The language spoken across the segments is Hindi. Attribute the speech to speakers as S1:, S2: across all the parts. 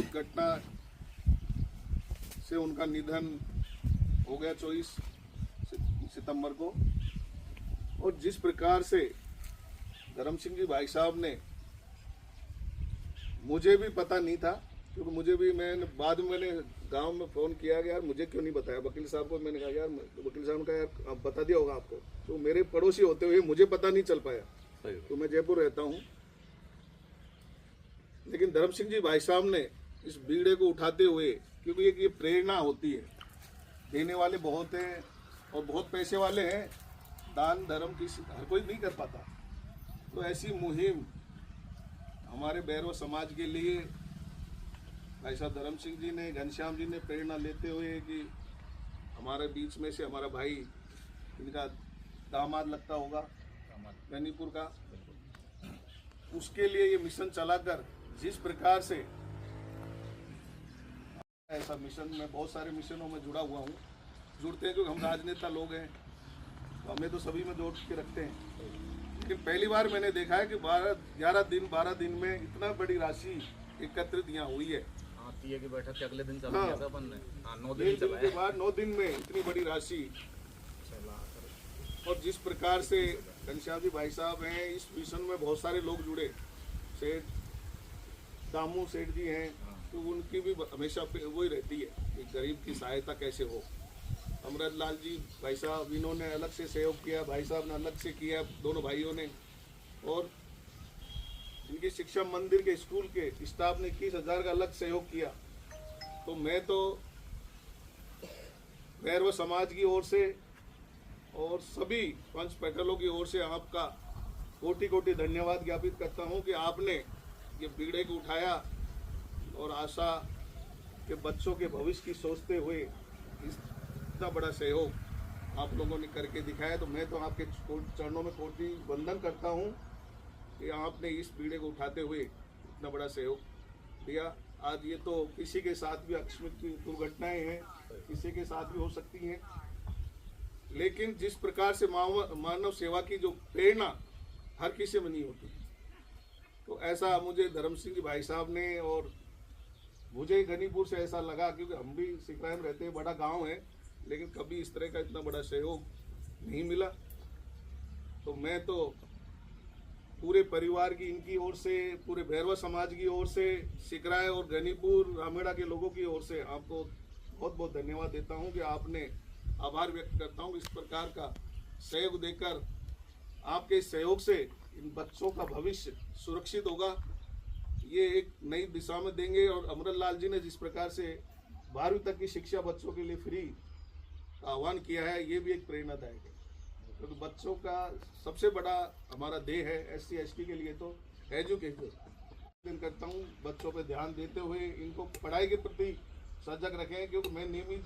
S1: दुख घटना से उनका निधन हो गया 24 सितंबर को। और जिस प्रकार से धर्म सिंह जी भाई साहब ने, मुझे भी पता नहीं था, क्योंकि मुझे भी, मैंने बाद में मैंने गांव में फ़ोन किया कि यार मुझे क्यों नहीं बताया वकील साहब को। मैंने कहा यार, वकील साहब ने कहा यार अब बता दिया होगा आपको। तो मेरे पड़ोसी होते हुए मुझे पता नहीं चल पाया, तो मैं जयपुर रहता हूँ। लेकिन धर्म सिंह जी भाई साहब ने इस बीड़े को उठाते हुए, क्योंकि ये प्रेरणा होती है, देने वाले बहुत हैं और बहुत पैसे वाले हैं, दान धर्म किसी हर कोई नहीं कर पाता। तो ऐसी मुहिम हमारे भैरव समाज के लिए भाई साहब धर्म सिंह जी ने, घनश्याम जी ने प्रेरणा लेते हुए कि हमारे बीच में से हमारा भाई, इनका दामाद लगता होगा गनीपुर का, उसके लिए ये मिशन चलाकर जिस प्रकार से, ऐसा मिशन में बहुत सारे मिशनों में जुड़ा हुआ हूँ, जुड़ते हैं क्योंकि हम राजनेता लोग हैं, तो हमें तो सभी में जोड़ के रखते हैं। लेकिन पहली बार मैंने देखा है कि 12 दिन में इतना बड़ी राशि एकत्रित यहाँ हुई है।
S2: आती है कि बैठक के अगले दिन चला गया था अपन ने, 9 दिन
S1: के बाद 9 दिन में इतनी बड़ी राशि। और जिस प्रकार से घनश्याम जी भाई साहब हैं, इस मिशन में बहुत सारे लोग जुड़े, सेठ दामू सेठ जी हैं, तो उनकी भी हमेशा वही रहती है कि गरीब की सहायता कैसे हो। अमृत लाल जी भाई साहब, इन्होंने अलग से सहयोग किया, भाई साहब ने अलग से किया, दोनों भाइयों ने। और इनकी शिक्षा मंदिर के स्कूल के स्टाफ ने 21,000 का अलग सहयोग किया। तो मैं तो भैरव समाज की ओर से और सभी पंच पैटलों की ओर से आपका कोटि कोटि धन्यवाद ज्ञापित करता हूं कि आपने ये बीड़े को उठाया और आशा के बच्चों के भविष्य की सोचते हुए इतना बड़ा सहयोग आप लोगों ने करके दिखाया। तो मैं तो आपके चरणों में कोटि वंदन करता हूं कि आपने इस बीड़े को उठाते हुए इतना बड़ा सहयोग दिया। आज ये तो किसी के साथ भी आकस्मिक दुर्घटनाएं हैं, किसी के साथ भी हो सकती हैं, लेकिन जिस प्रकार से मानव सेवा की जो प्रेरणा हर किसी में नहीं होती, तो ऐसा मुझे धर्म सिंह जी भाई साहब ने, और मुझे गनीपुर से ऐसा लगा, क्योंकि हम भी सिकराय में रहते हैं, बड़ा गांव है, लेकिन कभी इस तरह का इतना बड़ा सहयोग नहीं मिला। तो मैं तो पूरे परिवार की, इनकी ओर से, पूरे भैरव समाज की ओर से, सिकराय और गनीपुर रामेड़ा के लोगों की ओर से आपको बहुत बहुत धन्यवाद देता हूं कि आपने, आभार व्यक्त करता हूं इस प्रकार का सहयोग देकर। आपके सहयोग से इन बच्चों का भविष्य सुरक्षित होगा, ये एक नई दिशा में देंगे। और अमृत लाल जी ने जिस प्रकार से 12वीं तक की शिक्षा बच्चों के लिए फ्री का आह्वान किया है, ये भी एक प्रेरणादायक है, क्योंकि बच्चों का सबसे बड़ा हमारा देह है SC ST के लिए तो एजुकेशन। करता हूँ बच्चों पे ध्यान देते हुए इनको पढ़ाई के प्रति सजग रखें, क्योंकि मैं नियमित,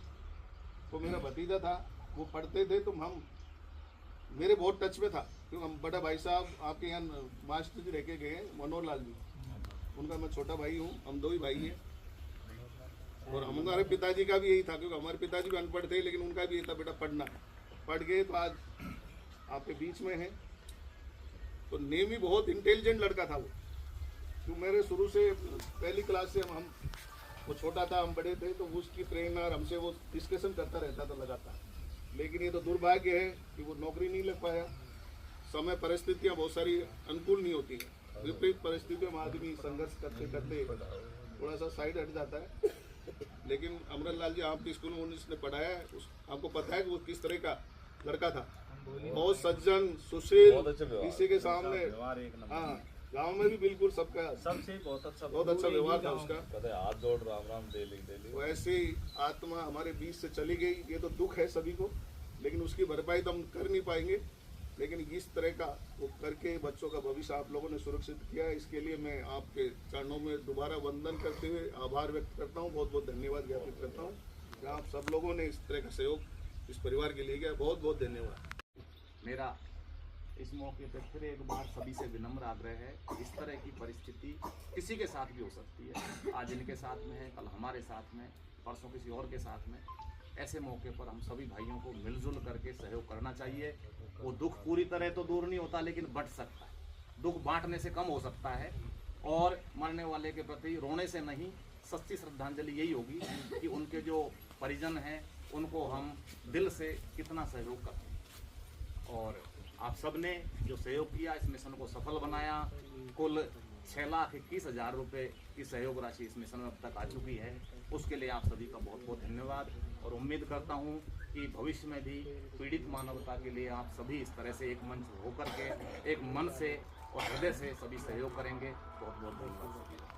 S1: तो मेरा भतीजा था, वो पढ़ते थे, तो हम, मेरे बहुत टच में था, क्योंकि हम बड़ा भाई साहब आपके यहाँ मास्टर जी रह के गए हैं, मनोहर लाल जी, उनका मैं छोटा भाई हूँ, हम 2 ही भाई हैं। और हमारे पिताजी का भी यही था, क्योंकि हमारे पिताजी भी अनपढ़ थे, लेकिन उनका भी यही था, बेटा पढ़ना, पढ़ गए तो आज आपके बीच में है। तो नेमी बहुत इंटेलिजेंट लड़का था वो, क्योंकि मेरे शुरू से पहली क्लास से हम वो छोटा था, हम बड़े थे, तो उसकी प्रेरणा और हमसे वो डिस्कशन करता रहता था लगातार। लेकिन ये तो दुर्भाग्य है कि वो नौकरी नहीं लग पाया। समय परिस्थितियाँ बहुत सारी अनुकूल नहीं होती हैं, विपरीत परिस्थितियों में आदमी संघर्ष करते करते थोड़ा सा साइड हट जाता है। लेकिन अमृत लाल जी आपके स्कूल में उन्होंने पढ़ाया है, आपको पता है कि वो किस तरह का लड़का था, बहुत सज्जन सुशील, किसी के सामने, हाँ, गांव में भी बिल्कुल सबका सबसे बहुत अच्छा व्यवहार था उसका,
S2: हाथ जोड़ राम राम डेली।
S1: तो ऐसी आत्मा हमारे बीच से चली गई, ये तो दुख है सभी को, लेकिन उसकी भरपाई तो हम कर नहीं पाएंगे। लेकिन इस तरह का वो करके बच्चों का भविष्य आप लोगों ने सुरक्षित किया, इसके लिए मैं आपके चरणों में दोबारा वंदन करते हुए आभार व्यक्त करता हूँ, बहुत बहुत धन्यवाद ज्ञापित करता हूँ कि आप सब लोगों ने इस तरह का सहयोग इस परिवार के लिए किया। बहुत बहुत धन्यवाद।
S2: मेरा इस मौके पर फिर एक बार सभी से विनम्र आग्रह है, इस तरह की परिस्थिति किसी के साथ भी हो सकती है, आज इनके साथ में है, कल हमारे साथ में, परसों किसी और के साथ में। ऐसे मौके पर हम सभी भाइयों को मिलजुल करके सहयोग करना चाहिए। वो दुख पूरी तरह तो दूर नहीं होता, लेकिन बढ़ सकता है, दुख बांटने से कम हो सकता है। और मरने वाले के प्रति रोने से नहीं, सच्ची श्रद्धांजलि यही होगी कि उनके जो परिजन हैं उनको हम दिल से कितना सहयोग करते हैं। और आप सब ने जो सहयोग किया, इस मिशन को सफल बनाया। कुल 6,21,000 रुपये की सहयोग राशि इस मिशन में अब तक आ चुकी है। उसके लिए आप सभी का बहुत बहुत धन्यवाद, और उम्मीद करता हूँ कि भविष्य में भी पीड़ित मानवता के लिए आप सभी इस तरह से एक मंच होकर के एक मन से और हृदय से सभी सहयोग करेंगे। बहुत बहुत धन्यवाद।